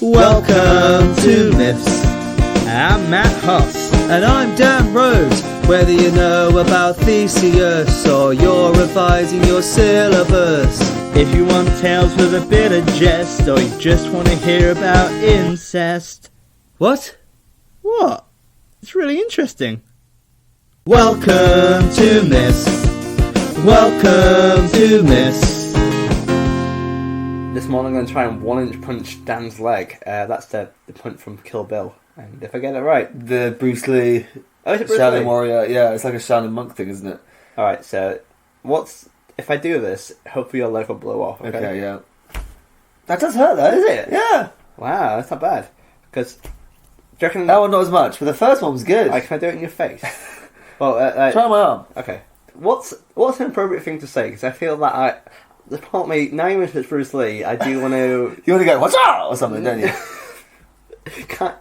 Welcome to Miffs. I'm Matt Huss. And I'm Dan Rhodes. Whether you know about Theseus or you're revising your syllabus, If you want tales with a bit of jest, or you just want to hear about incest. What? What? It's really interesting. Welcome to Miffs. Welcome to Miffs. This morning I'm going to try and 1-inch punch Dan's leg. That's the punch from Kill Bill. And if I get it right... The Bruce Lee Oh, is it Bruce Shaolin Lee? Warrior. Yeah, it's like a Shaolin monk thing, isn't it? Alright, so if I do this, hopefully your leg will blow off. Okay, yeah. That does hurt though, Is it? Yeah. Wow, that's not bad. Because... Do you reckon... That one not as much, but the first one was good. Can I do it in your face? Well, Try on my arm. Okay. What's an appropriate thing to say? Because I feel that the part of me, now even if it's Bruce Lee, I do want to... You want to go, what's up? Or something, don't you?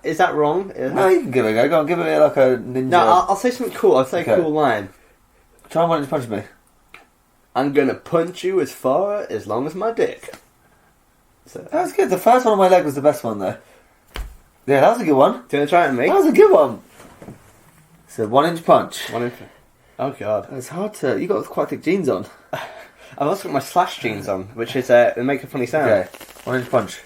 Is that wrong? No, you can give it a go. Go on, give it like a ninja. No, I'll say something cool. I'll say a cool line. Try and 1-inch punch me. I'm gonna punch you as far as long as my dick. So, That was good. The first one on my leg was the best one though. Yeah, that was a good one. do you want to try it on me? That was a good one. So 1-inch punch. Oh god. It's hard to... You got quite thick jeans on. I've also got my slash jeans on, which is they make a funny sound. Okay. 1-inch punch.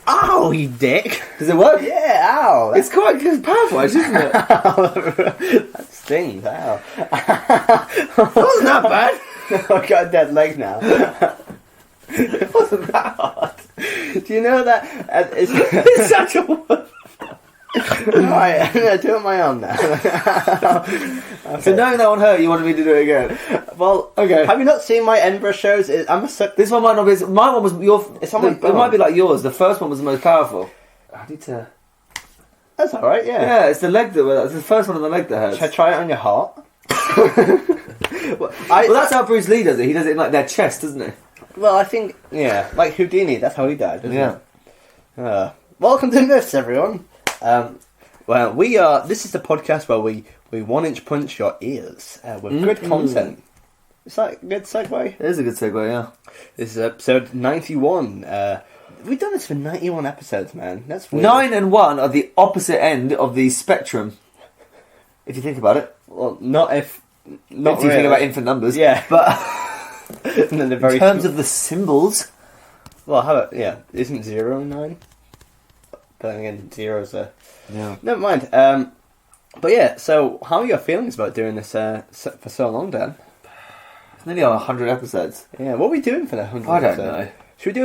Ow, you dick! Does it work? Yeah, ow! It's quite good powerful, actually, isn't it? That stings, ow. Wasn't that bad? I've got a dead leg now. It wasn't that hard. Do you know that it's such a... Right, I'm going to do it on my arm now. Okay. So knowing that one hurt, you wanted me to do it again? Well, Okay. Have you not seen my Edinburgh shows? I'm a suck. This one might not be... My one was your... It's on my It bum. might be like yours. The first one was the most powerful. I need to... That's alright, yeah. Yeah, it's the leg that... It's the first one on the leg that hurts. Should I try it on your heart? Well, that's how Bruce Lee does it. He does it in like their chest, doesn't he? Well, I think, yeah, like Houdini, that's how he died, isn't Yeah. it? Welcome to Miffs, everyone. Well, this is the podcast where we 1-inch punch your ears with good content. Is that a good segue? It is a good segue, yeah. This is episode 91. We've done this for 91 episodes, man. That's weird. 9 and 1 are the opposite end of the spectrum. If you think about it. Well, not if If you think about infant numbers. Yeah. But And then they're very in terms of the symbols... Well, how about, isn't 0 and 9? But then again, 0's a... Yeah. Never mind. But yeah, so how are your feelings about doing this for so long, Dan? It's nearly on 100 episodes. Yeah, what are we doing for the 100th I don't episode? know. Should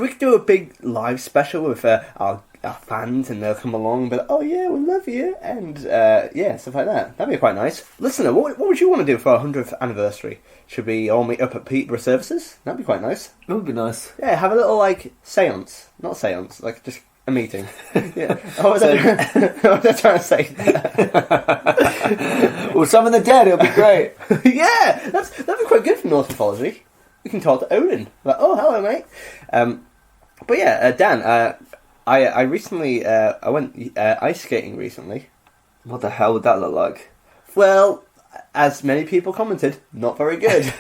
we do a big live special with our fans, and they'll come along and be like, oh yeah, we love you, and stuff like that. That'd be quite nice. Listener, what would you want to do for our 100th anniversary? Should we all meet up at Peterborough Services? That'd be quite nice. It would be nice. Yeah, have a little seance. Not seance, just a meeting. Yeah. What was I trying to say? Well, summon the dead, it'll be great. Yeah, that'd be quite good for Norse mythology. We can talk to Odin. Like, oh, hello, mate. But yeah, Dan, I recently, I went ice skating recently. What the hell would that look like? Well, as many people commented, not very good.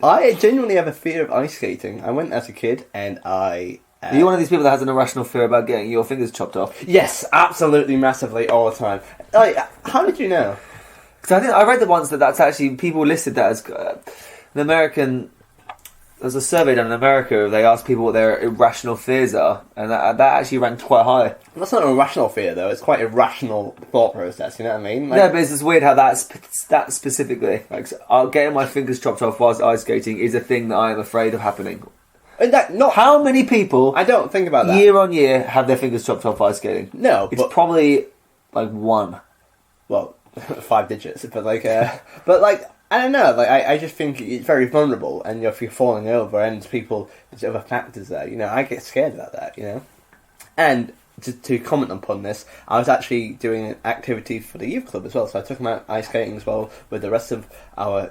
I genuinely have a fear of ice skating. I went as a kid, and I... Are you one of these people that has an irrational fear about getting your fingers chopped off? Yes, absolutely, massively, all the time. How did you know? Because I read the once that's actually... People listed that as... an American... There's a survey done in America. They asked people what their irrational fears are, and that actually ranked quite high. That's not an irrational fear, though. It's quite a rational thought process, you know what I mean? Yeah, but it's just weird how that specifically... getting my fingers chopped off whilst ice skating is a thing that I am afraid of happening. And How many people... I don't think about that. Year on year have their fingers chopped off ice skating? No, It's probably, one. Well, 5 digits, but I don't know, I just think it's very vulnerable, and if you're falling over and there's other factors there, I get scared about that, And to comment upon this, I was actually doing an activity for the youth club as well, so I took them out ice skating as well with the rest of our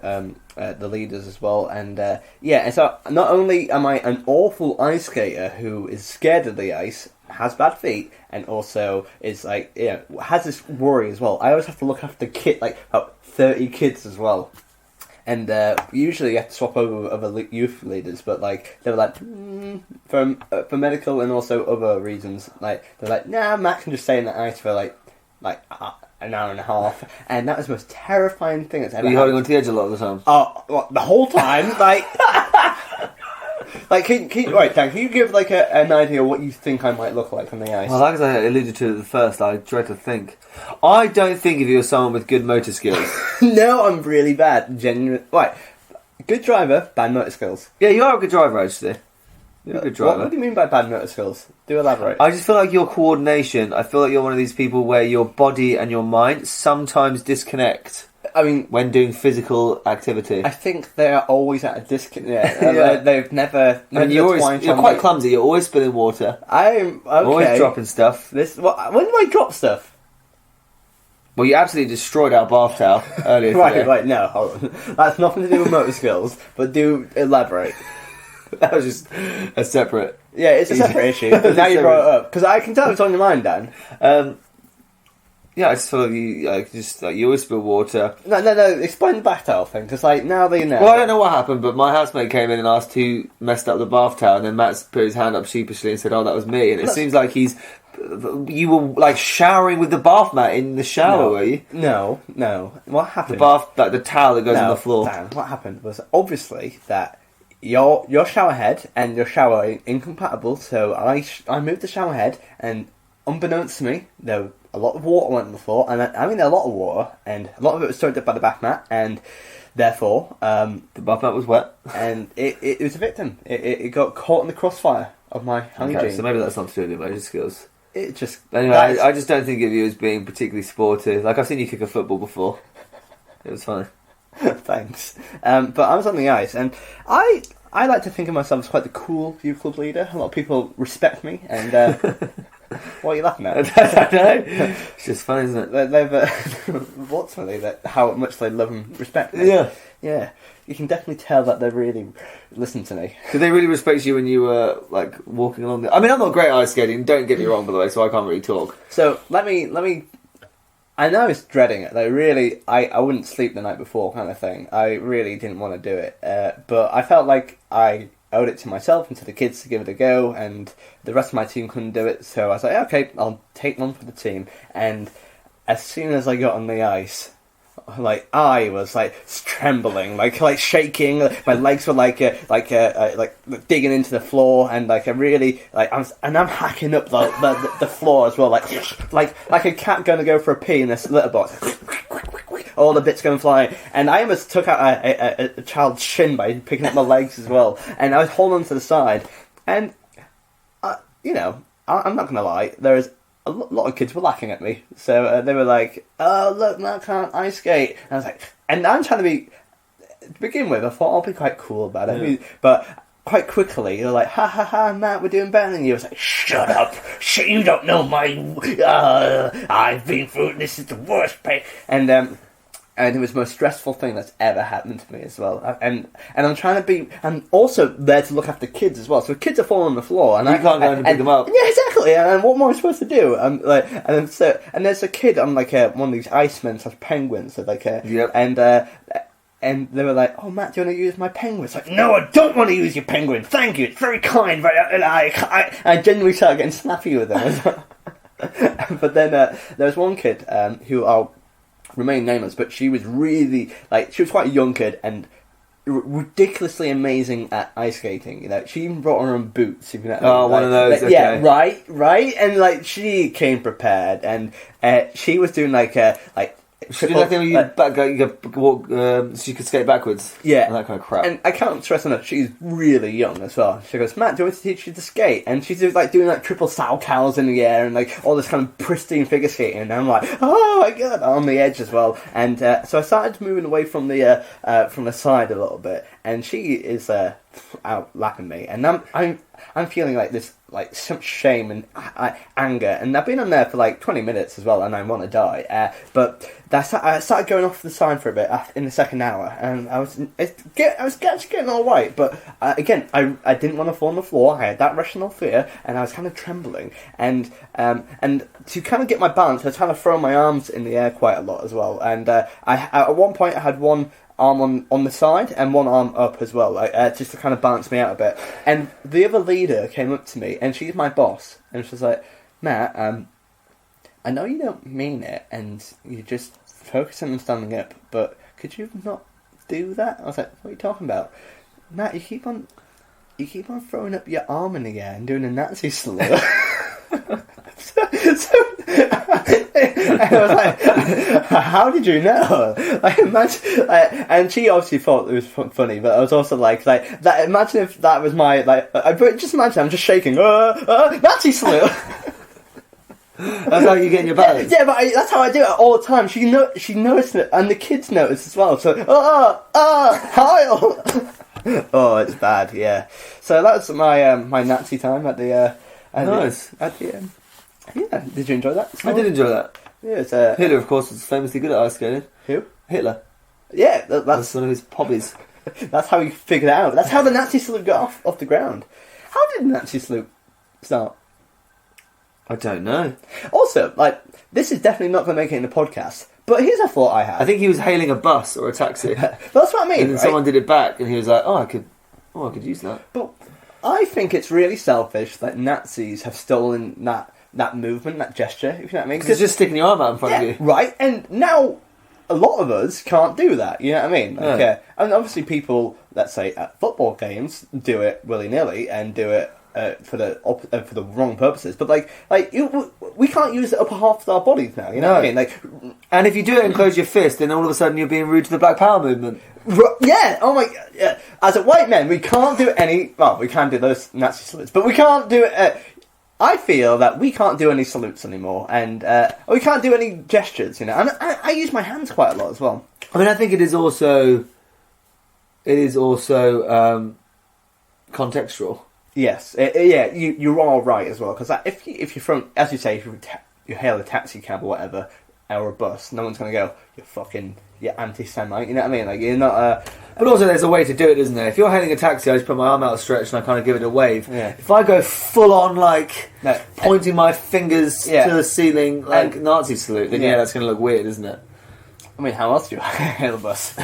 the leaders as well, and and so not only am I an awful ice skater who is scared of the ice, has bad feet, and also is has this worry as well. I always have to look after about 30 kids as well. And usually you have to swap over with other youth leaders, but like they were like for medical and also other reasons, like they're like, nah, Matt can just stay in the ice for like an hour and a half, and that was the most terrifying thing that's ever Were you happened. holding onto the edge a lot of the time? Oh, what, the whole time, like. Like, can you give like an idea of what you think I might look like on the ice? Well, like as I alluded to at the first, I dread to think. I don't think of you as someone with good motor skills. No, I'm really bad. Genuine. Right. Good driver, bad motor skills. Yeah, you are a good driver, actually. You're a good driver. What do you mean by bad motor skills? Do elaborate. I just feel like your coordination, I feel like you're one of these people where your body and your mind sometimes disconnect I mean, when doing physical activity. I think they are always at a disconnect. Yeah. They've never. I mean, you're quite clumsy. You're always spilling water. I'm okay. Always dropping stuff. When did I drop stuff? Well, you absolutely destroyed our bath towel earlier today. Right. No, hold on. That's nothing to do with motor skills. But do elaborate. That was just a separate... Yeah, it's a separate issue. But now you brought it up because I can tell it's on your mind, Dan. Yeah, I just feel like you always spill water. No. Explain the bath towel thing, because like now that you know. Well, I don't know what happened, but my housemate came in and asked who messed up the bath towel, and then Matt's put his hand up sheepishly and said, "Oh, that was me." And it seems like you were like showering with the bath mat in the shower, were you? No. What happened? The bath, like the towel that goes on the floor. Dan, what happened was obviously that your shower head and your shower are incompatible. So I moved the shower head, and unbeknownst to me, there a lot of water went on the floor, and I mean a lot of water, and a lot of it was soaked up by the bath mat, and therefore the bath mat was wet, and it was a victim. It got caught in the crossfire of my hygiene. Okay, so maybe that's not to do with your motor skills. It just anyway. I just don't think of you as being particularly sporty. Like I've seen you kick a football before. It was funny. Thanks. But I was on the ice, and I like to think of myself as quite the cool youth club leader. A lot of people respect me, and what are you laughing at? I don't know. It's just fun, isn't it? They've what's funny that how much they love and respect me. Yeah. You can definitely tell that they really listen to me. Did they really respect you when you were like walking along the... I mean, I'm not great at ice skating. Don't get me wrong, by the way, so I can't really talk. So let me. I know I was dreading it. Like really, I wouldn't sleep the night before, kind of thing. I really didn't want to do it, but I felt like I owed it to myself and to the kids to give it a go, and the rest of my team couldn't do it. So I was like, okay, I'll take one for the team. And as soon as I got on the ice, like I was like trembling, like shaking. My legs were like digging into the floor, and like I really like I'm hacking up the floor as well, like a cat gonna go for a pee in this litter box. All the bits going flying, and I almost took out a child's shin by picking up my legs as well. And I was holding on to the side, and I'm not gonna lie, there is. A lot of kids were laughing at me, so they were like, "Oh, look, Matt can't ice skate." And I was like, and I'm trying to begin with, I thought I'll be quite cool about it, Yeah. but quite quickly they're like, "Ha ha ha, Matt, we're doing better than you." I was like, "Shut up! You don't know my. I've been through. This is the worst pain." And it was the most stressful thing that's ever happened to me as well. And I'm trying to be... I'm also there to look after kids as well. So kids are falling on the floor. And you can't go and pick them up. Yeah, exactly. And what am I supposed to do? And there's a kid on like one of these icemen / penguins. So Yep. And they were like, "Oh, Matt, do you want to use my penguin?" It's like, "No, I don't want to use your penguin. Thank you. It's very kind." But I genuinely started getting snappy with them as well. But then there was one kid who I'll remain nameless, but she was really she was quite a young kid and ridiculously amazing at ice skating. You know, she even brought her own boots. If you know, one of those. Okay. Yeah, right. And she came prepared, and she was doing She did that thing where you walk, so you could skate backwards. Yeah. And that kind of crap. And I can't stress enough, she's really young as well. She goes, "Matt, do you want me to teach you to skate?" And she's doing triple sow cows in the air and all this kind of pristine figure skating. And I'm like, "Oh my god," on the edge as well. And so I started moving away from the side a little bit, and she is out lapping me, and I'm feeling like this, some shame and anger, and I've been on there for 20 minutes as well, and I want to die. But I started going off the side for a bit in the second hour, and I was actually getting all right. But again, I didn't want to fall on the floor. I had that rational fear, and I was kind of trembling, and to kind of get my balance, I was trying to throw my arms in the air quite a lot as well. And at one point, I had one arm on the side and one arm up as well, like just to kind of balance me out a bit. And the other leader came up to me, and she's my boss, and she was like, Matt, I know you don't mean it, and you're just focusing on standing up, but could you not do that? I was like, what are you talking about? Matt, you keep on throwing up your arm in the air and doing a Nazi salute. I was like, how did you know? Like, imagine, and she obviously thought it was funny, but I was also like that. Imagine if that was my just imagine I'm just shaking. Nazi salute. That's how you get in your balance. Yeah, but that's how I do it all the time. She noticed it, and the kids noticed as well. So, Heil. Oh, it's bad. Yeah. So that's my my Nazi time at the. Nice. Yeah. Did you enjoy that? I did enjoy that. Yeah. It's, Hitler, of course, was famously good at ice skating. Who? Hitler. Yeah. That's one of his hobbies. That's how he figured it out. That's how the Nazi salute got off the ground. How did the Nazi salute start? I don't know. Also, this is definitely not going to make it in the podcast, but here's a thought I had. I think he was hailing a bus or a taxi. But that's what I mean. And then someone did it back, and he was like, I could use that. But I think it's really selfish that Nazis have stolen that movement, that gesture, if you know what I mean. Because it's just sticking your arm out in front of you. Right, and now a lot of us can't do that, you know what I mean? Yeah. And obviously people, let's say, at football games, do it willy-nilly and do it for the wrong purposes, but we can't use the upper half of our bodies now. You know what I mean? And if you do it and close your fist, then all of a sudden you're being rude to the Black Power movement. Yeah. Oh my God. Yeah. As a white man, we can't do any. Well, we can do those Nazi salutes, but we can't do it. I feel that we can't do any salutes anymore, and we can't do any gestures. You know, and I use my hands quite a lot as well. I mean, I think it is also contextual. Yes, yeah, you're all right as well, because if you're from, as you say, if you hail a taxi cab or whatever, or a bus, no one's going to go, you're anti-Semite, you know what I mean? Like, you're not But also there's a way to do it, isn't there? If you're hailing a taxi, I just put my arm out stretched and I kind of give it a wave. Yeah. If I go full on, pointing my fingers to the ceiling, Nazi salute, then that's going to look weird, isn't it? I mean, how else do you hail a bus?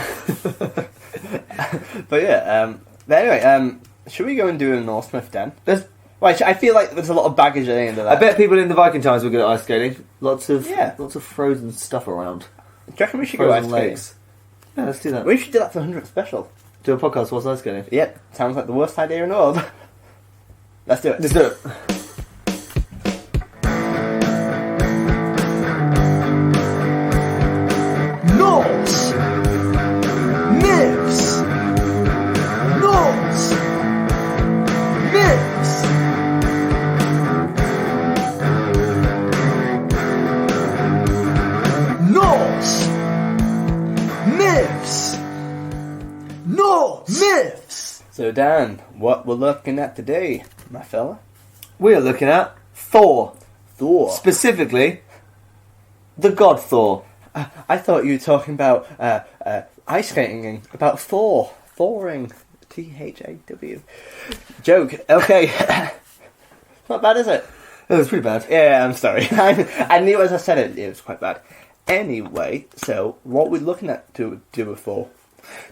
But yeah, but anyway, should we go and do a Norse myth then? I feel like there's a lot of baggage at the end of that. I bet people in the Viking times were good at ice skating. Lots of frozen stuff around. Do you reckon we should go ice skating? Yeah, let's do that. We should do that for 100th special. Do a podcast whilst ice skating. Yep, sounds like the worst idea in the world. Let's do it. Let's do it. Norse Myths. Norse Myths. Norse Myths. Norse Myths. So Dan, what we're looking at today, my fella? We are looking at Thor. Thor. Specifically, the god Thor. I thought you were talking about ice skating, about Thor. Thoring. T-H-A-W. Joke. Okay. Not bad, is it? It was pretty bad. Yeah, I'm sorry. I knew as I said it was quite bad. Anyway, so what we're looking at to do with Thor.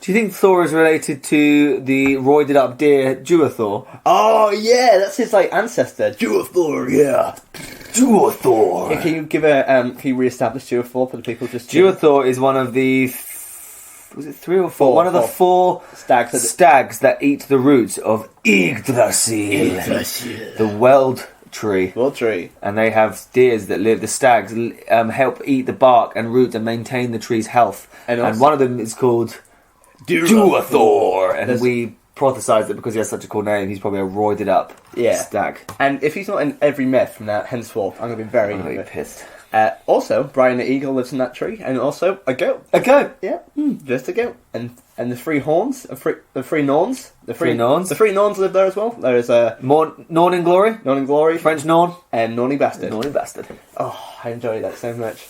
Do you think Thor is related to the roided up deer Thor? Oh yeah, that's his ancestor, Thor. Yeah, Thor. Yeah, can you give can you re-establish Thor for the people just? Thor is one of the was it 3 or 4? One of the 4 stags that eat the roots of Yggdrasil, the Weld tree. Weld tree, and they have deers that live. The stags help eat the bark and root and maintain the tree's health. And one of them is called Thor, and we prophesise that because he has such a cool name, he's probably a roided up stag. And if he's not in every myth from now henceforth, I'm going to be very pissed. Also, Brian the Eagle lives in that tree, and also a goat. A goat? Yeah, just a goat. And the 3 horns, the 3 Norns. The 3 Norns live there as well. There is Norn in Glory? Norn in Glory. French Norn. And Norny Bastard. Norny Bastard. Oh, I enjoy that so much.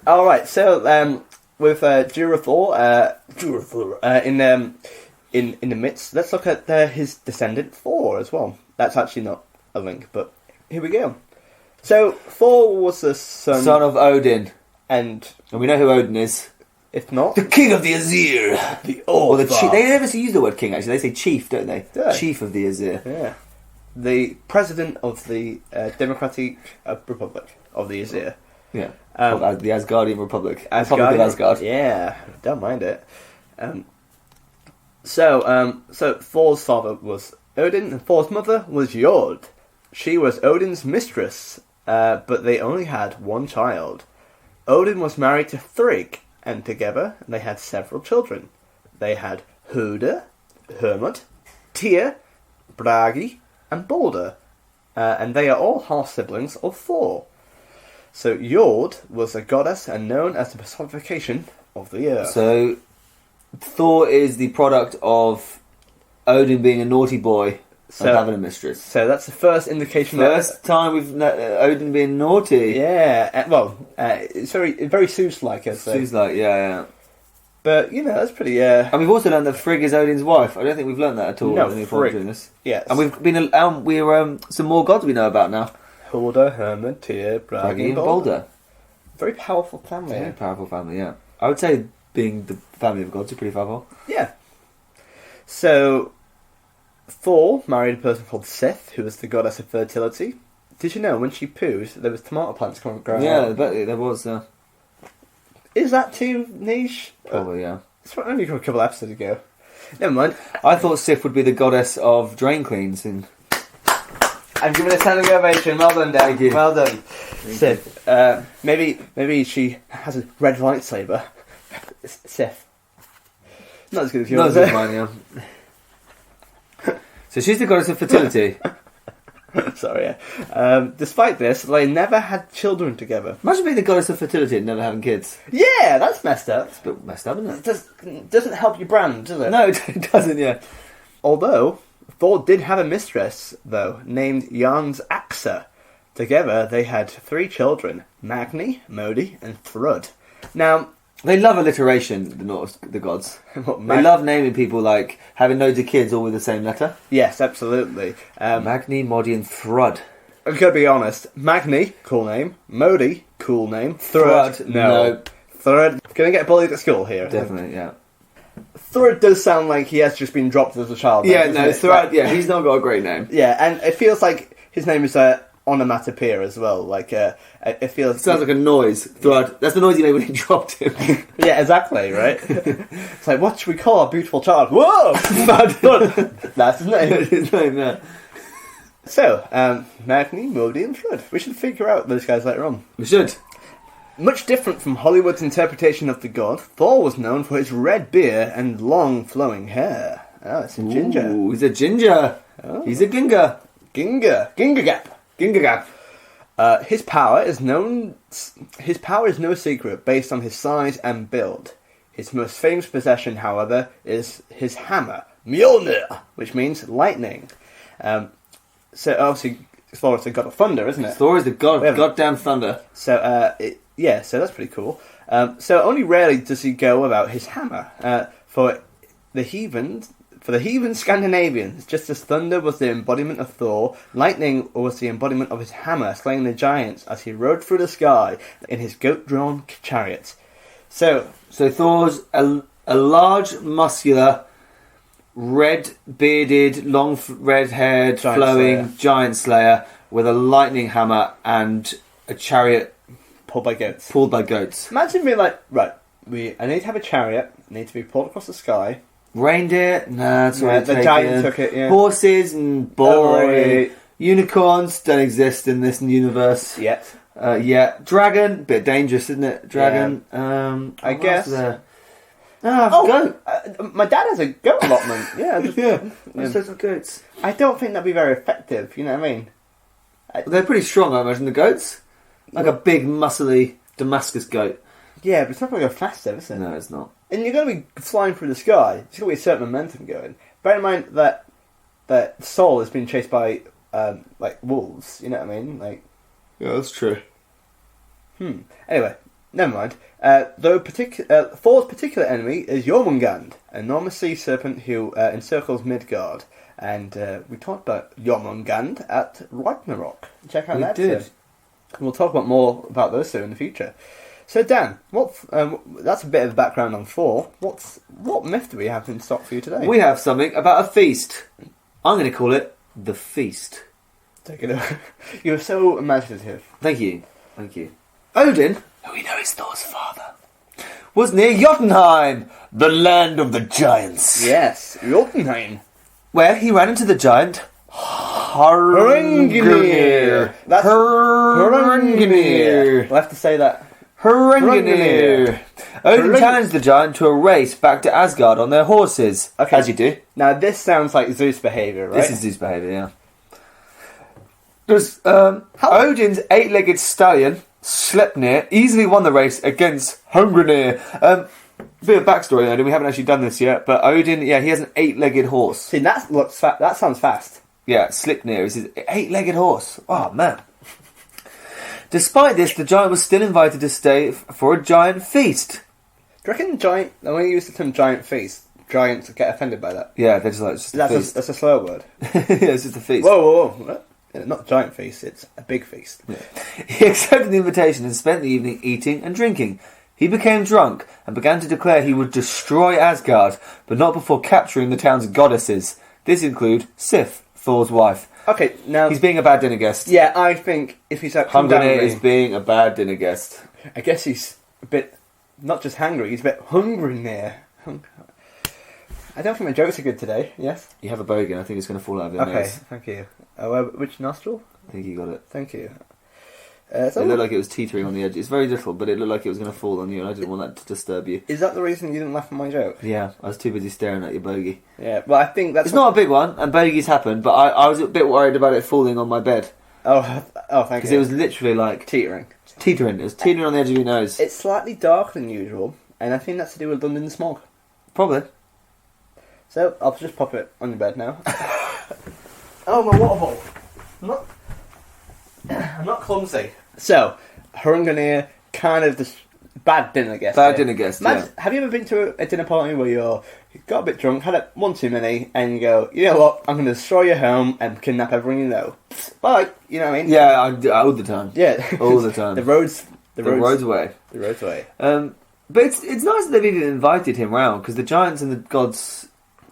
Alright, so with Thor in the midst, let's look at his descendant Thor as well. That's actually not a link, but here we go. So Thor was the son of Odin, and we know who Odin is. If not, The king of the Azir. the Or the Orthodox. chief. They never use the word king, actually. They say chief, don't they? Do they? Chief of the Azir. Yeah. The president of the Democratic Republic of the Azir. Yeah. Um, the Asgardian Republic. Republic Asgard. of Asgard. Yeah, don't mind it. So Thor's father was Odin, and Thor's mother was Jord. She was Odin's mistress, but they only had one child. Odin was married to Frigg, and together they had several children. They had Huda, Hermod, Tyr, Bragi, and Balder, and they are all half-siblings of Thor. So Jord was a goddess and known as the personification of the earth. So Thor is the product of Odin being a naughty boy and having a mistress. So that's the first indication. First time we've Odin being naughty. It's very Zeus-like, I'd say. Seems like, yeah. But that's pretty. And we've also learned that Frigg is Odin's wife. I don't think we've learned that at all. No, in the Frigg. doing this. Yes. And we've been we're some more gods we know about now. Hulda, Hermod, Tyr, Bragi, and Balder. Balder. Very powerful family. Very powerful family. Yeah, I would say being the family of gods are pretty powerful. Yeah. So Thor married a person called Sif, who was the goddess of fertility. Did you know when she poos, there was tomato plants growing Yeah, out? but there was. Is that too niche? Probably, yeah. It's only a couple episodes ago. Never mind. I thought Sif would be the goddess of drain cleans. And I'm giving a standing ovation. Well done, Dave. Thank you. Well done. Sif. Maybe she has a red lightsaber. Sif. Not as good as yours. not as good as mine, yeah. So she's the goddess of fertility. Sorry, yeah. Despite this, they never had children together. Imagine being the goddess of fertility and never having kids. Yeah, that's messed up. It's a bit messed up, isn't it? Doesn't help your brand, does it? No, it doesn't, yeah. Although, Thor did have a mistress, though, named Jarn's Axa. Together, they had 3 children, Magni, Modi, and Thrud. Now, They love alliteration, the gods. They love naming people like having loads of kids all with the same letter. Yes, absolutely. Magni, Modi, and Thrud. I've got to be honest. Magni, cool name. Modi, cool name. Thrud, no. Thrud, gonna get bullied at school here. Definitely, yeah. Thrud does sound like he has just been dropped as a child. Yeah, doesn't no, it? Thrud, yeah, he's not got a great name. Yeah, and it feels like his name is onomatopoeia as well. Like, it feels... It sounds like a noise. Thrud. That's the noise he made when he dropped him. Yeah, exactly, right? It's like, what should we call our beautiful child? Whoa! Thrud! That's his name. His name, yeah. So, Magni, Modi, and Thrud. We should figure out those guys later on. We should. Much different from Hollywood's interpretation of the god, Thor was known for his red beard and long flowing hair. Oh, it's a ginger. Ooh, he's a ginger. Oh. He's a ginger. Gingergap. Gingergap. His power is no secret based on his size and build. His most famous possession, however, is his hammer, Mjolnir, which means lightning. So obviously, Thor is the god of thunder, isn't it? Thor is the god of goddamn thunder. So so that's pretty cool. So only rarely does he go about his hammer. For the heathen Scandinavians, just as thunder was the embodiment of Thor, lightning was the embodiment of his hammer, slaying the giants as he rode through the sky in his goat-drawn chariot. So Thor's a large, muscular, red-bearded, long, red-haired, flowing giant slayer with a lightning hammer and a chariot pulled by goats. Imagine being like, right, I need to have a chariot, need to be pulled across the sky. Reindeer? Nah, it's already the taken. giant took it, yeah. Horses and boring. Unicorns don't exist in this universe. Yet. Yeah. Dragon, bit dangerous, isn't it? Dragon. Yeah. I guess. Goat. My dad has a goat allotment. Yeah. Let's have some goats. I don't think that'd be very effective, you know what I mean? They're pretty strong, I imagine, the goats. Like a big, muscly Damascus goat. Yeah, but it's not going to go faster, is it? No, it's not. And you're going to be flying through the sky. There's going to be a certain momentum going. Bear in mind that Saul has been chased by wolves. You know what I mean? Yeah, that's true. Anyway, never mind. Thor's particular enemy is Jormungand, an enormous sea serpent who encircles Midgard. And we talked about Jormungand at Ragnarok. Check out that. We did. We'll talk about more about those in the future. So Dan, that's a bit of background on Thor. What myth do we have in stock for you today? We have something about a feast. I'm going to call it the feast. Take it away. You're so imaginative. Thank you. Odin, who we know is Thor's father, was near Jotunheim, the land of the giants. Yes, Jotunheim. Where he ran into the giant Hrungnir. That's Hrungnir. We'll have to say that. Hrungnir. Odin challenged the giant to a race back to Asgard on their horses. Okay. As you do. Now this sounds like Zeus behaviour, right? This is Zeus behaviour, yeah. There's, Odin's 8-legged stallion, Sleipnir, easily won the race against Hrungnir. Bit of backstory, Odin. We haven't actually done this yet, but Odin, he has an 8-legged horse. See, that sounds fast. Yeah, Sleipnir is his 8-legged horse. Oh, man. Despite this, the giant was still invited to stay for a giant feast. Do you reckon when you use the term giant feast, giants get offended by that? Yeah, they're just like, it's just a feast. That's a slur word. Yeah, it's just a feast. Whoa. Not giant feast, it's a big feast. Yeah. He accepted the invitation and spent the evening eating and drinking. He became drunk and began to declare he would destroy Asgard, but not before capturing the town's goddesses. This include Sif, Thor's wife. Okay, now... He's being a bad dinner guest. Yeah, I think if he's like... Hrungnir is being a bad dinner guest. I guess he's a bit... Not just hungry, he's a bit hungry there. I don't think my jokes are good today, yes? You have a bogan, I think it's going to fall out of your nose. Okay, thank you. Which nostril? I think you got it. Thank you. It looked like it was teetering on the edge. It's very little, but it looked like it was going to fall on you, and I didn't want that to disturb you. Is that the reason you didn't laugh at my joke? Yeah, I was too busy staring at your bogey. Yeah, well, I think that's... It's not a big one, and bogeys happen, but I was a bit worried about it falling on my bed. Oh, thank you. Because it was literally like... Teetering. Teetering. It was teetering on the edge of your nose. It's slightly darker than usual, and I think that's to do with London smog. Probably. So, I'll just pop it on your bed now. Oh, my water bowl. I'm not clumsy. So, Hrungnir, kind of this bad dinner guest. Dinner guest, yeah. Have you ever been to a dinner party where you got a bit drunk, had one too many, and you go, you know what, I'm going to destroy your home and kidnap everyone you know. Bye. You know what I mean? Yeah, all the time. Yeah. All the time. The road's away. The road's away. But it's nice that they've even invited him round, because the giants and the gods...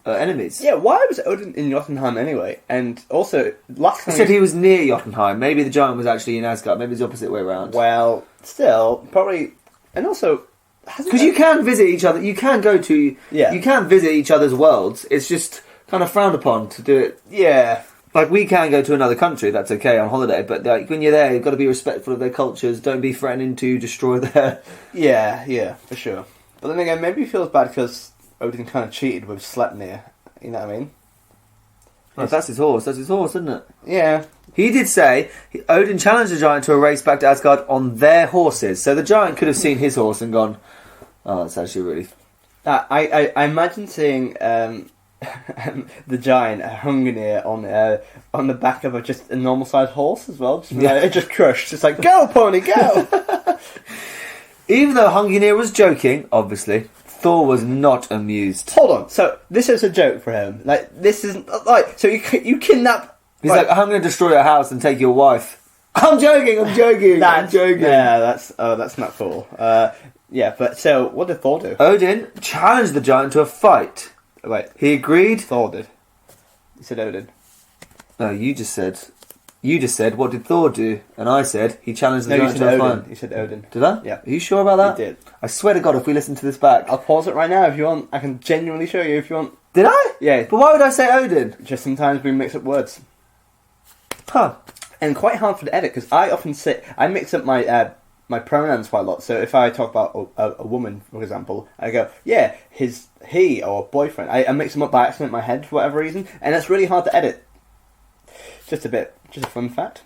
enemies. Yeah, why was Odin in Jotunheim anyway? And also, last time... He said he was near Jotunheim. Maybe the giant was actually in Asgard. Maybe it's the opposite way around. Well, still, probably... And also... Because you can visit each other. You can go to... Yeah. You can visit each other's worlds. It's just kind of frowned upon to do it. Yeah. Like, we can go to another country. That's okay on holiday. But like, when you're there, you've got to be respectful of their cultures. Don't be threatening to destroy their... Yeah, for sure. But then again, maybe he feels bad because... Odin kind of cheated with Sleipnir, you know what I mean? Well, that's his horse, isn't it? Yeah. He did say, Odin challenged the giant to a race back to Asgard on their horses. So the giant could have seen his horse and gone, oh, that's actually really... I imagine seeing the giant, Hrungnir, on the back of just a normal-sized horse as well. Just crushed. Just like, go, pony, go! Even though Hrungnir was joking, obviously... Thor was not amused. Hold on, so this is a joke for him. Like, this isn't... Like, so you kidnap... He's like, I'm going to destroy your house and take your wife. I'm joking. I'm joking. Yeah, that's not cool. Yeah, but so, what did Thor do? Odin challenged the giant to a fight. Wait. He agreed. Thor did. You said Odin. No, you just said, what did Thor do? And I said, he challenged the giant to a fight. You said Odin. Did I? Yeah. Are you sure about that? You did. I swear to God, if we listen to this back... I'll pause it right now if you want. I can genuinely show you if you want. Did I? Yeah. But why would I say Odin? Just sometimes we mix up words. Huh. And quite hard for the edit, because I often I mix up my my pronouns quite a lot. So if I talk about a woman, for example, I go, yeah, he or boyfriend. I mix them up by accident in my head for whatever reason, and that's really hard to edit. Just a fun fact.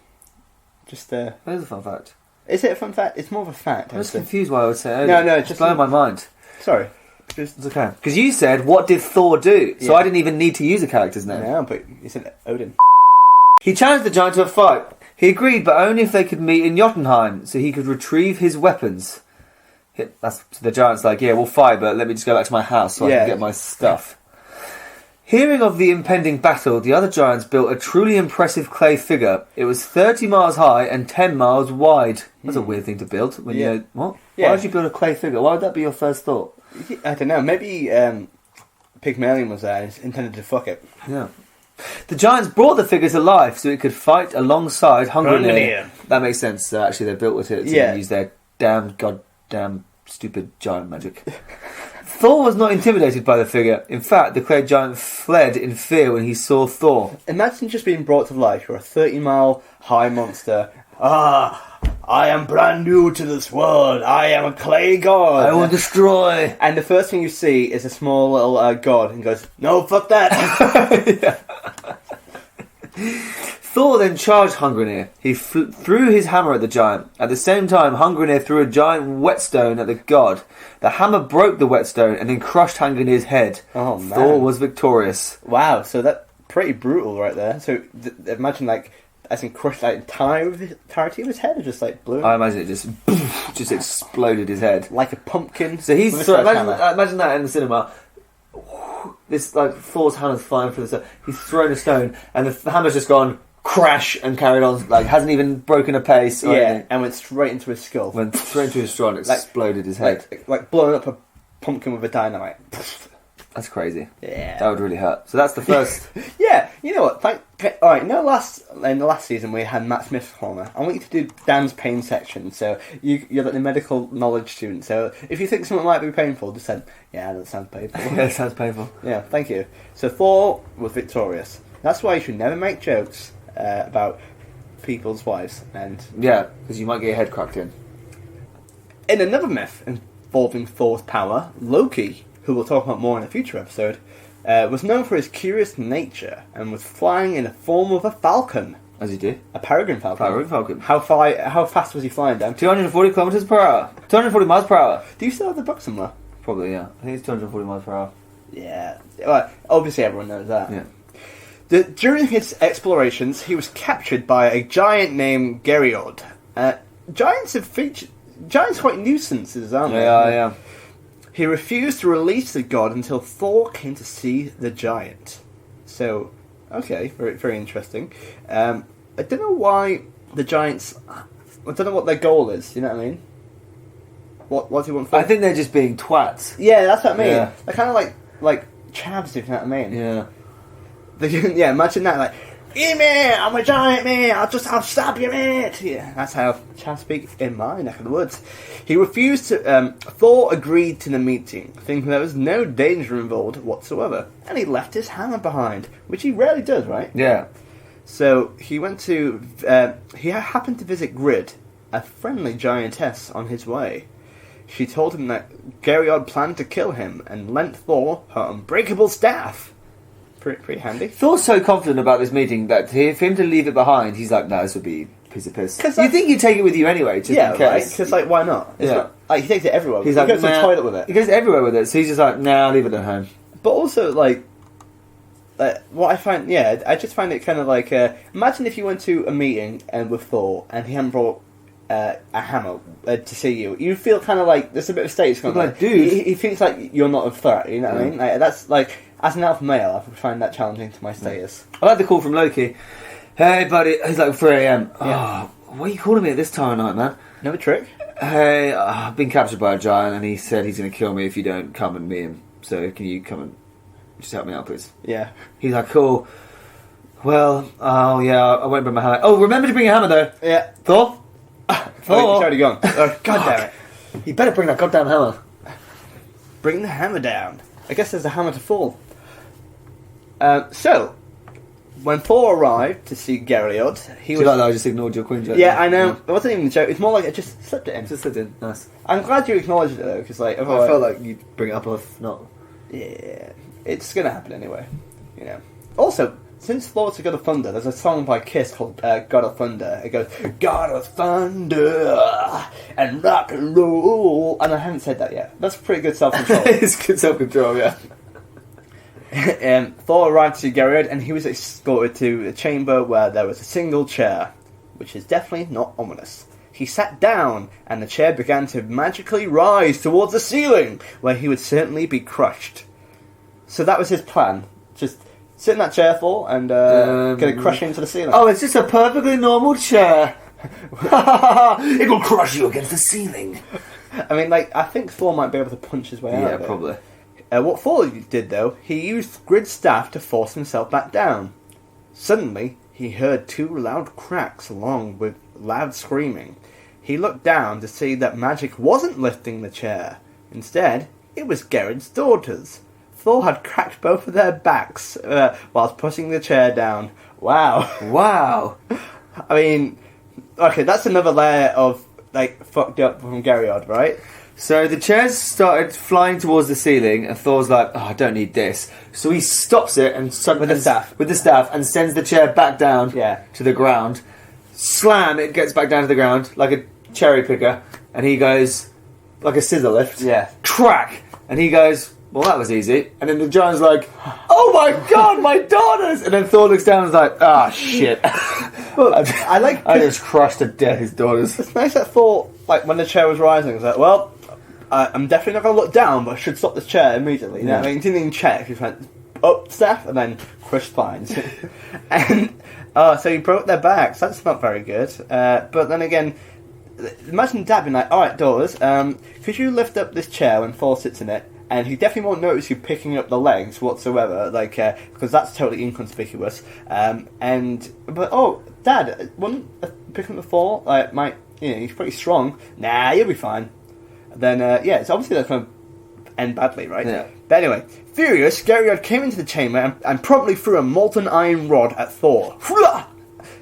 That is a fun fact. Is it a fun fact? It's more of a fact. I'm just confused why I would say Odin. No, it's just blowing my mind. Sorry. It's okay. Because you said, what did Thor do? So I didn't even need to use a character's name. No, but you said Odin. He challenged the giant to a fight. He agreed, but only if they could meet in Jotunheim, so he could retrieve his weapons. The giant's like, yeah, we'll fight, but let me just go back to my house so I can get my stuff. Hearing of the impending battle, the other giants built a truly impressive clay figure. It was 30 miles high and 10 miles wide. That's a weird thing to build. What? Yeah. Why would you build a clay figure? Why would that be your first thought? I don't know. Maybe Pygmalion was there and intended to fuck it. Yeah. The giants brought the figure to life so it could fight alongside Hrungnir. That makes sense. Actually, they built it to use their goddamn stupid giant magic. Thor was not intimidated by the figure. In fact, the clay giant fled in fear when he saw Thor. Imagine just being brought to life. You're a 30-mile high monster. I am brand new to this world. I am a clay god. I will destroy. And the first thing you see is a small little god and goes, no, fuck that. Thor then charged Hrungnir. He threw his hammer at the giant. At the same time, Hrungnir threw a giant whetstone at the god. The hammer broke the whetstone and then crushed Hrungnir's head. Oh, man. Thor was victorious. Wow, so that's pretty brutal right there. So imagine, like, as in crushed the entirety of his head, or just like blew him? I imagine it just exploded his head. Like a pumpkin. So he's imagine that in the cinema. This, like, Thor's hammer's flying through the stone. He's thrown a stone and the hammer's just gone crash and carried on, like, hasn't even broken a pace or anything. And went straight into his skull. Went straight into his straw and exploded his head. Like blowing up a pumpkin with a dynamite. That's crazy. Yeah. That would really hurt. So that's the first... Yeah, you know what? Alright, in the last season we had Matt's Myth Corner. I want you to do Dan's pain section. So you're like the medical knowledge student. So if you think something might be painful, just say, yeah, that sounds painful. Yeah, it sounds painful. Yeah, thank you. So Thor was victorious. That's why you should never make jokes about people's wives. And yeah, because you might get your head cracked in. In another myth involving Thor's power, Loki, who we'll talk about more in a future episode, was known for his curious nature and was flying in the form of a falcon. As he did. A peregrine falcon. Peregrine falcon. How fast was he flying, Dan? 240 kilometers per hour. 240 miles per hour. Do you still have the book somewhere? Probably, yeah. I think it's 240 miles per hour. Yeah. Well, obviously everyone knows that. Yeah. During his explorations, he was captured by a giant named Geryod. Giants quite nuisances, aren't they? Yeah. He refused to release the god until Thor came to see the giant. So, okay, very, very interesting. I don't know why the giants... I don't know what their goal is, you know what I mean? What do you want for... I think they're just being twats. Yeah, that's what I mean. Yeah. They're kind of like chavs, if you know what I mean. Yeah. Yeah, imagine that, like, "Hey man, I'm a giant man, I'll stab you, man." Yeah, that's how chavs speak in my neck of the woods. He refused to, Thor agreed to the meeting, thinking there was no danger involved whatsoever, and he left his hammer behind, which he rarely does, right? Yeah. So, he went to, he happened to visit Grid, a friendly giantess, on his way. She told him that Geryod planned to kill him, and lent Thor her unbreakable staff. Pretty handy. Thor's so confident about this meeting that for him to leave it behind, he's like, no, this would be a piece of piss. You think you'd take it with you anyway, just in case. Because, like, why not? It's not like, he takes it everywhere. He goes to the toilet with it. He goes everywhere with it, so he's just like, nah, I'll leave it at home. But also, like what I find, I just find it kind of like, imagine if you went to a meeting with Thor, and he hadn't brought a hammer to see you. You feel kind of like, there's a bit of status going on. Like, dude. He thinks like you're not a threat, you know what I mean? Like, that's like... As an alpha male, I find that challenging to my status. I like the call from Loki. Hey, buddy. He's like 3 a.m. Oh, what are you calling me at this time of night, man? No trick? Hey, I've been captured by a giant, and he said he's going to kill me if you don't come and meet him. So can you come and just help me out, please? Yeah. He's like, cool. Well, oh yeah, I won't bring my hammer. Oh, remember to bring your hammer though. Yeah. Thor? Thor? It's already gone. God damn it. You better bring that goddamn hammer. Bring the hammer down. I guess there's a hammer to fall. So, when Thor arrived to see Geryod, he was... like that, I just ignored your queen joke. Yeah, I know. It wasn't even a joke. It's more like I just slipped it in. Just slipped in. Nice. I'm glad you acknowledged it though, because like... I felt like you'd bring it up if not. Yeah, it's gonna happen anyway. You know. Also, since Thor's a God of Thunder, there's a song by Kiss called God of Thunder. It goes, God of Thunder and rock and roll. And I haven't said that yet. That's pretty good self-control. It's good self-control, yeah. Thor arrived to see Geryod, and he was escorted to a chamber where there was a single chair, which is definitely not ominous. He sat down, and the chair began to magically rise towards the ceiling, where he would certainly be crushed. So that was his plan. Just sit in that chair, Thor, and gonna crush into the ceiling. Oh, it's just a perfectly normal chair. It will crush you against the ceiling. I mean, like, I think Thor might be able to punch his way out of it. Yeah, probably. What Thor did, though, he used Grid's staff to force himself back down. Suddenly, he heard 2 loud cracks along with loud screaming. He looked down to see that magic wasn't lifting the chair. Instead, it was Gerrit's daughters. Thor had cracked both of their backs whilst pushing the chair down. Wow. Wow. I mean, okay, that's another layer of, like, fucked up from Gerriod, right? So the chairs started flying towards the ceiling, and Thor's like, "Oh, I don't need this." So he stops it and With the staff, and sends the chair back down to the ground. Slam! It gets back down to the ground like a cherry picker, and he goes like a scissor lift. Yeah. Crack! And he goes, "Well, that was easy." And then the giant's like, "Oh my god, my daughters!" And then Thor looks down and is like, "Ah, shit." Well, I just crushed to death his daughters. It's nice that Thor, like, when the chair was rising, was like, well, I'm definitely not going to look down, but I should stop this chair immediately. You know what I mean? He didn't even check. He just went up staff and then crushed spines. And so he broke their backs. That's not very good. But then again, imagine Dad being like, "Alright, daughters, could you lift up this chair when Thor sits in it?" And he definitely won't notice you picking up the legs whatsoever, like, because that's totally inconspicuous. But Dad, wouldn't picking up the Thor, like, he's pretty strong. Nah, you'll be fine. Then, it's obviously that's going to end badly, right? Yeah. But anyway, furious, Gerriod came into the chamber and promptly threw a molten iron rod at Thor.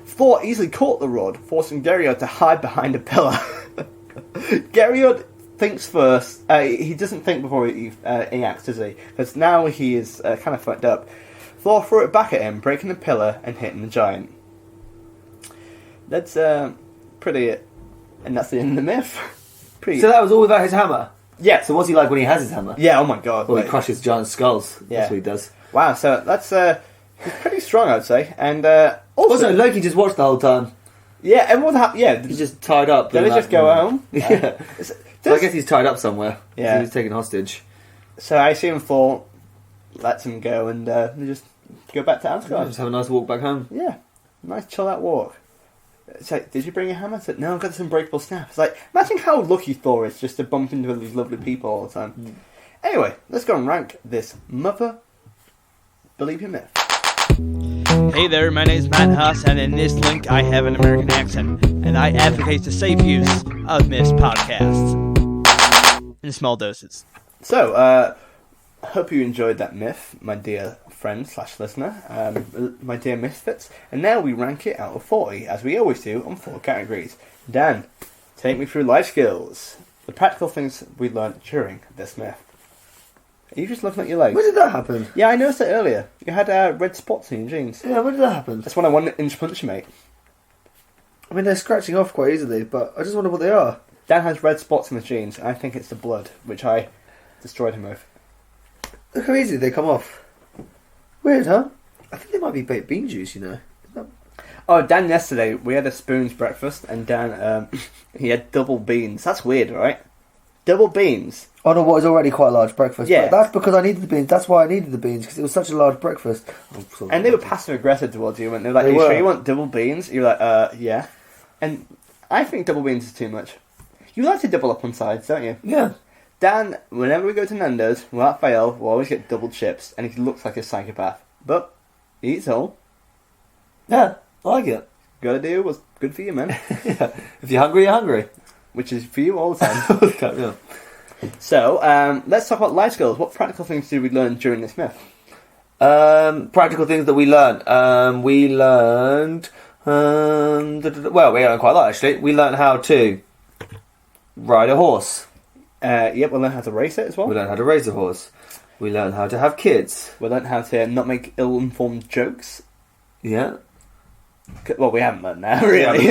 Thor easily caught the rod, forcing Gerriod to hide behind a pillar. Gerriod thinks first. He doesn't think before he acts, does he? Because now he is kind of fucked up. Thor threw it back at him, breaking the pillar and hitting the giant. That's pretty... And that's the end of the myth. So that was all without his hammer? Yeah. So what's he like when he has his hammer? Yeah, oh my god. Well, he crushes giant skulls. Yeah. That's what he does. Wow, so that's he's pretty strong, I'd say. And also, Loki just watched the whole time. Yeah, and what happened? Yeah, he's just tied up. Did he just go home? Yeah. So I guess he's tied up somewhere. Yeah. He's taken hostage. So I assume Thor lets him go and they just go back to Asgard. Just have a nice walk back home. Yeah, nice chill out walk. It's like, did you bring a hammer? No, I've got this unbreakable staff. It's like, imagine how lucky Thor is just to bump into these lovely people all the time. Anyway, let's go and rank this mother. Believe your myth. Hey there, my name's Matt Huss, and in this link I have an American accent, and I advocate the safe use of MIFF podcasts in small doses. So, hope you enjoyed that myth, my dear friend / listener, my dear Misfits. And now we rank it out of 40, as we always do, on 4 categories. Dan, take me through life skills, the practical things we learned during this myth. Are you just looking at your legs? When did that happen? Yeah, I noticed it earlier. You had red spots in your jeans. Yeah, when did that happen? That's when I 1-inch punch you, mate. I mean, they're scratching off quite easily, but I just wonder what they are. Dan has red spots in his jeans, and I think it's the blood, which I destroyed him with. Look how easy they come off. Weird, huh? I think they might be baked bean juice, you know. Oh, Dan, yesterday, we had a spoon's breakfast, and Dan, he had double beans. That's weird, right? Double beans. Oh no, what is already quite a large breakfast. Yeah. But that's because I needed the beans. That's why I needed the beans, because it was such a large breakfast. And they were passive aggressive towards you, and they were like, "Are you sure you want double beans?" You're like, yeah. And I think double beans is too much. You like to double up on sides, don't you? Yeah. Dan, whenever we go to Nando's, without fail, we'll always get double chips, and he looks like a psychopath. But he eats all. Yeah, I like it. Gotta do what's good for you, man. Yeah. If you're hungry, you're hungry. Which is for you all the time. Yeah. So, let's talk about life skills. What practical things did we learn during this myth? Practical things that we learned. We learned quite a lot, actually. We learned how to ride a horse. Yep, we learned how to race it as well. We learned how to raise a horse. We learned how to have kids. We learned how to not make ill-informed jokes. Yeah. Well, we haven't learned that, really.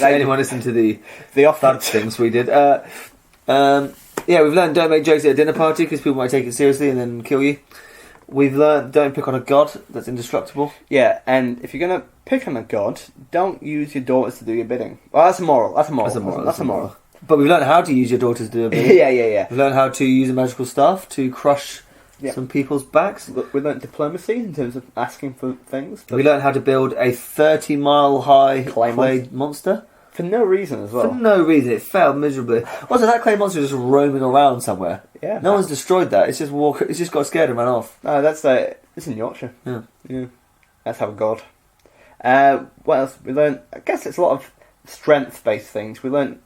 Anyone listen to the off-thud things we did? We've learned don't make jokes at a dinner party because people might take it seriously and then kill you. We've learned don't pick on a god that's indestructible. Yeah, and if you're going to pick on a god, don't use your daughters to do your bidding. Well, that's a moral. That's a moral. But we've learned how to use your daughters to do a bidding. Yeah. We've learned how to use a magical staff to crush some people's backs. We learned diplomacy in terms of asking for things. We learned how to build a 30-mile high clay monster. For no reason as well. For no reason, it failed miserably. Also, that clay monster is just roaming around somewhere. Yeah. No one's destroyed that. It's just It's just got scared and ran off. No, it's in Yorkshire. Yeah. Let's have a god. What else we learned? I guess it's a lot of strength-based things. We learned,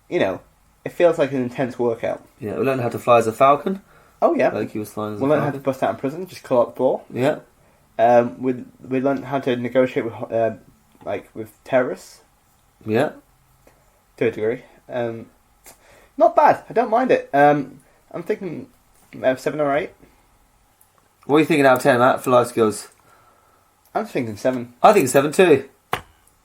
it feels like an intense workout. Yeah, we learned how to fly as a falcon. Oh yeah. Like he was flying as a We falcon. learned how to bust out of prison, just call out the door. Yeah. We learned how to negotiate with terrorists. Yeah. To a degree. Not bad. I don't mind it. I'm thinking 7 or 8. What are you thinking out of 10, Matt, for life skills? I'm thinking 7. I think 7 too.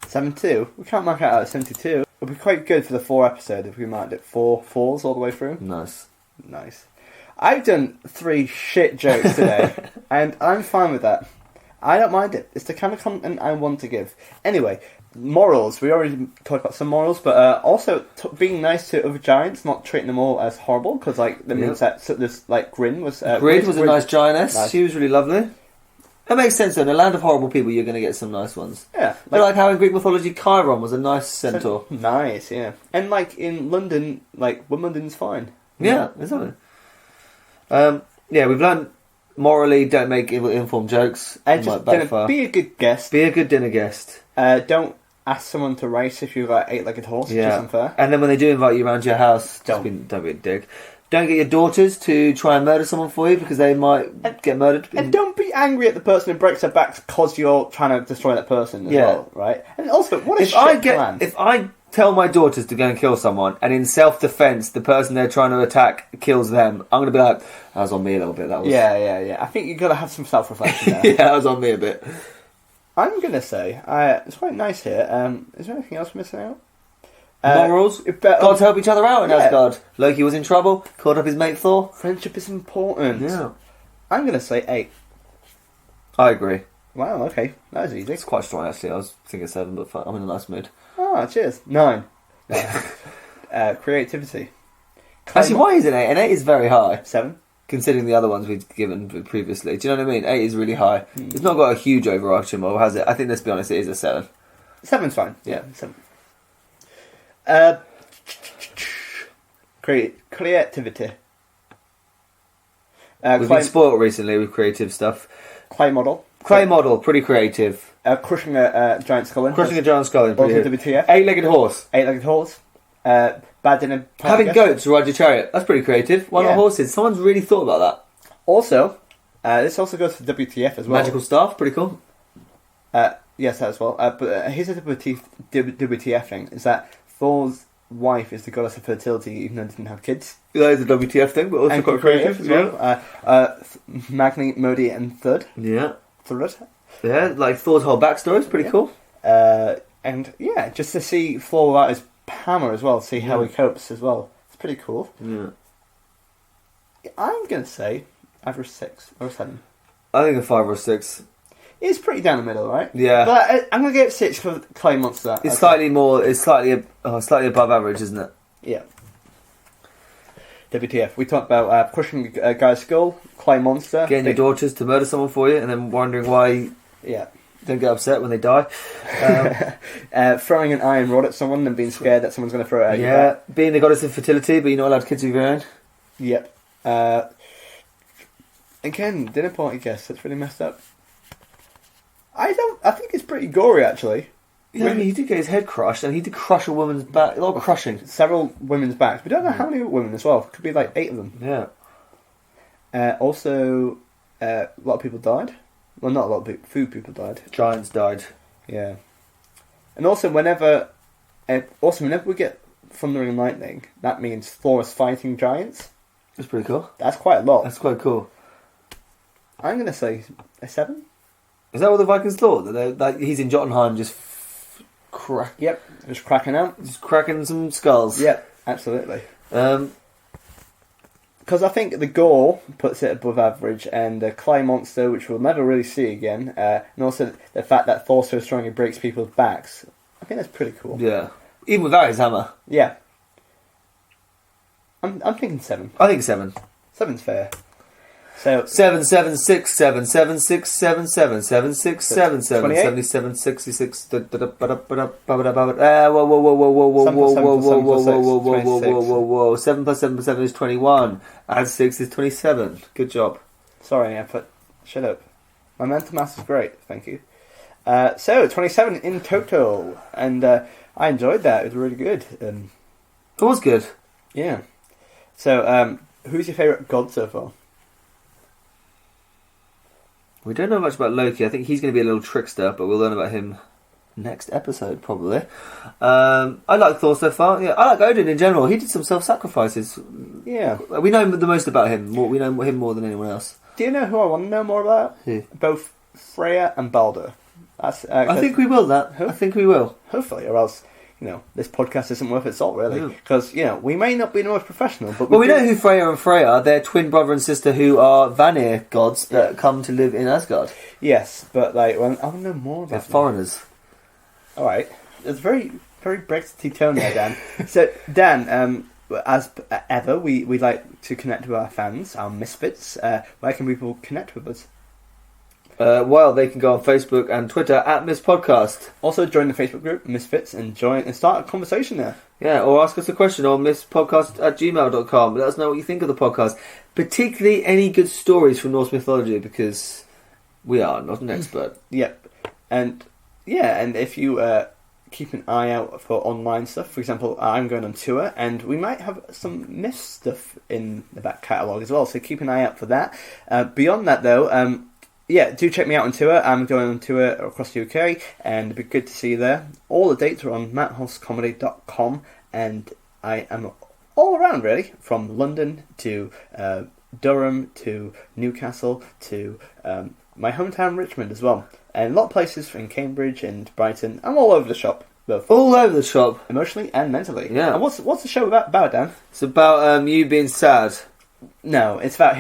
7-2? We can't mark out at 72. It'll be quite good for the 4 episode if we marked it 4 4s all the way through. Nice. I've done 3 shit jokes today, and I'm fine with that. I don't mind it. It's the kind of content I want to give. Anyway, morals. We already talked about some morals, but also being nice to other giants, not treating them all as horrible, because that means that this Grin was... Grid was a nice giantess. Nice. She was really lovely. That makes sense though. In a land of horrible people, you're going to get some nice ones. Yeah. Like how in Greek mythology, Chiron was a nice centaur. Nice, yeah. And in London, Wimbledon's fine. Yeah, exactly. We've learned morally, don't make ill-informed jokes. And just be a good guest. Be a good dinner guest. Don't ask someone to race if you've got 8-legged horse. Yeah. It's unfair. And then when they do invite you around to your house, don't be a dick. Don't get your daughters to try and murder someone for you because they might get murdered. And don't be angry at the person who breaks their back because you're trying to destroy that person as well, right? And also, what a plan. If I tell my daughters to go and kill someone, and in self-defense, the person they're trying to attack kills them, I'm going to be like, that was on me a little bit. That was... Yeah. I think you've got to have some self-reflection there. Yeah, that was on me a bit. I'm going to say, it's quite nice here. Is there anything else we're missing out? Morals. Gods help each other out in Asgard. Loki was in trouble, called up his mate Thor. Friendship is important. Yeah. I'm going to say 8. I agree. Wow, okay. That was easy. It's quite strong actually. I was thinking 7, but I'm in a nice mood. Oh, cheers. 9. Creativity. Actually, why is it 8? And 8 is very high. 7. Considering the other ones we've given previously. Do you know what I mean? 8 is really high. It's not got a huge overarching model, has it? I think, let's be honest, it is a 7. 7's fine. Yeah. 7. Creativity. We've been spoiled recently with creative stuff. Clay model. Pretty creative. Crushing a giant skull. Crushing a giant skull. WTF. 8-legged horse. 8-legged horse. Bad dinner. Having goats to ride your chariot. That's pretty creative. Why not horses? Someone's really thought about that. Also, this also goes for WTF as well. Magical staff. Pretty cool. Yes, that as well. But here's the WTF thing, is that Thor's wife is the goddess of fertility even though he didn't have kids. That is a WTF thing, but also quite creative as well. Magni, Modi and Thud. Yeah. Thud. Yeah, like Thor's whole backstory is pretty cool. And yeah, just to see Thor without his hammer as well, see how he copes as well. It's pretty cool. Yeah. I'm going to say either 6 or 7. I think a 5 or 6. It's pretty down the middle, right? Yeah. But I'm going to give it 6 for Clay Monster. It's slightly above average, isn't it? Yeah. WTF. We talked about crushing a guy's skull, Clay Monster. Getting your daughters to murder someone for you and then wondering why you don't get upset when they die. Throwing an iron rod at someone and being scared that someone's going to throw it at you. Yeah. Being the goddess of fertility, but you're not allowed kids of your own. Yep. Again, dinner party guest. That's really messed up. I think it's pretty gory, actually. Yeah, I mean, he did get his head crushed, and he did crush a woman's back. A lot of crushing. Several women's backs. We don't know how many women as well. Could be like 8 of them. Yeah. Also, a lot of people died. Well, not a lot of food people died. Giants died. Yeah. And also, whenever we get thunder and lightning, that means Thor is fighting giants. That's pretty cool. That's quite a lot. That's quite cool. I'm going to say a 7. Is that what the Vikings thought? That he's in Jotunheim just Yep, just cracking out. Just cracking some skulls. Yep, absolutely. Because I think the gore puts it above average, and the Clay Monster, which we'll never really see again, and also the fact that Thor's so strong he breaks people's backs, I think that's pretty cool. Yeah. Even without his hammer. Yeah. I'm thinking 7. I think 7. 7's fair. So 77677777777777776. Whoa. 7 plus 7 plus 7 is 21. Add 6 is 27. Good job. Sorry, shut up. My mental math is great, thank you. So 27 in total, and I enjoyed that. It was really good. It was good. Yeah. So, who's your favourite god so far? We don't know much about Loki. I think he's going to be a little trickster, but we'll learn about him next episode, probably. I like Thor so far. Yeah, I like Odin in general. He did some self-sacrifices. Yeah. We know the most about him. We know him more than anyone else. Do you know who I want to know more about? Who? Both Freya and Balder. That's, I think we will, I think we will. Hopefully, or else, this podcast isn't worth its salt, really. Because, we may not be the most professional, but... Well, we know who Freya and Freya are. They're twin brother and sister who are Vanir gods that come to live in Asgard. Yes, but, I want to know more about They're foreigners. Alright. There's a very, very Brexity tone there, Dan. So, Dan, as ever, we like to connect with our fans, our misfits. Where can people connect with us? Well, they can go on Facebook and Twitter at Miss Podcast. Also, join the Facebook group Misfits and start a conversation there. Yeah, or ask us a question on misspodcast@gmail.com. Let us know what you think of the podcast, particularly any good stories from Norse mythology, because we are not an expert. Yep, and if you keep an eye out for online stuff. For example, I'm going on tour, and we might have some MIFF stuff in the back catalogue as well. So keep an eye out for that. Beyond that, though. Do check me out on tour. I'm going on tour across the UK, and it'd be good to see you there. All the dates are on matthosscomedy.com, and I am all around, really, from London to Durham to Newcastle to my hometown Richmond as well. And a lot of places in Cambridge and Brighton. I'm all over the shop. Both. All over the shop. Emotionally and mentally. Yeah. And what's the show about, Dan? It's about you being sad. No, it's about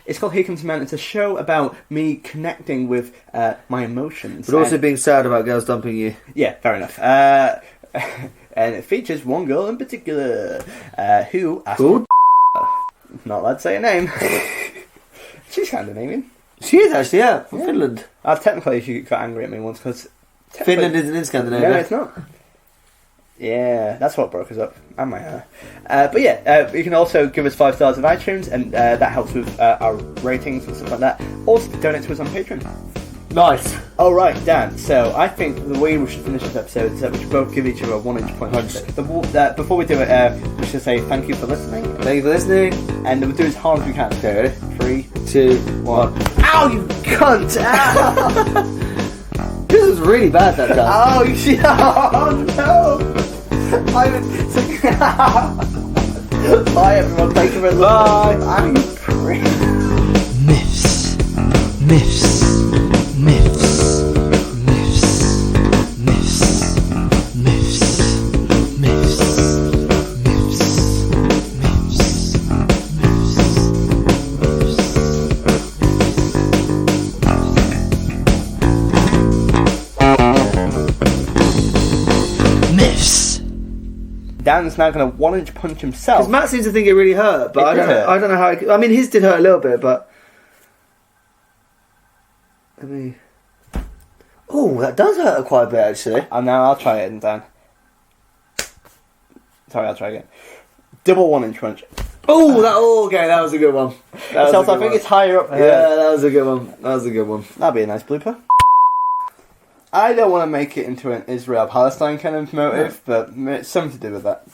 it's called Here Comes a Man. It's a show about me connecting with my emotions. But also being sad about girls dumping you. Yeah, fair enough. And it features one girl in particular who asked not allowed to say her name. She's Scandinavian. She is actually, yeah, from Finland. Technically, she got angry at me once because Finland isn't in Scandinavia. No, it's not. Yeah, that's what broke us up. And my hair. But you can also give us 5 stars on iTunes, and that helps with our ratings and stuff like that. Also, donate to us on Patreon. Nice. Alright, Dan, so I think the way we should finish this episode is that we should both give each other a 1-inch punch. Before we do it, we should say thank you for listening. Thank you for listening. And we'll do as hard as we can. Okay, ready? 3, 2, 1. Ow, you cunt! Ow! This was really bad that time. Oh, no! Bye, everyone. Thank you for listening. Bye. I'm crazy. Miffs. Miffs. Miffs. Miffs. Miffs. Miffs. Miffs. Miffs. Miffs. Miffs. Dan's now going to 1-inch punch himself. Because Matt seems to think it really hurt, but I don't know how. I mean, his did hurt a little bit, but. Oh, that does hurt quite a bit, actually. And now I'll try it, Dan. Sorry, I'll try again. Double 1-inch punch. Oh, okay, that was a good one. I think it's higher up here. Yeah, that was a good one. That'd be a nice blooper. I don't want to make it into an Israel-Palestine kind of motive, but it's something to do with that.